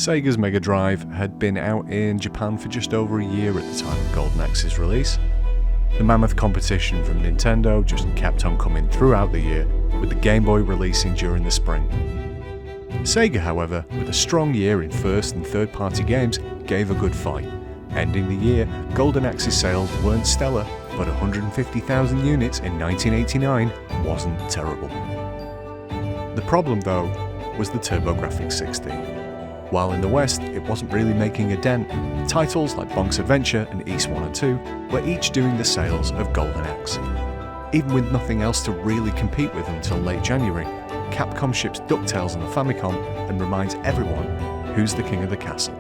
Sega's Mega Drive had been out in Japan for just over a year at the time of Golden Axe's release. The mammoth competition from Nintendo just kept on coming throughout the year, with the Game Boy releasing during the spring. Sega, however, with a strong year in first and third-party games, gave a good fight. Ending the year, Golden Axe's sales weren't stellar, but 150,000 units in 1989 wasn't terrible. The problem, though, was the TurboGrafx-16. While in the West it wasn't really making a dent, titles like Bonk's Adventure and Ys 1 and 2 were each doing the sales of Golden Axe. Even with nothing else to really compete with until late January, Capcom ships DuckTales on the Famicom and reminds everyone who's the king of the castle.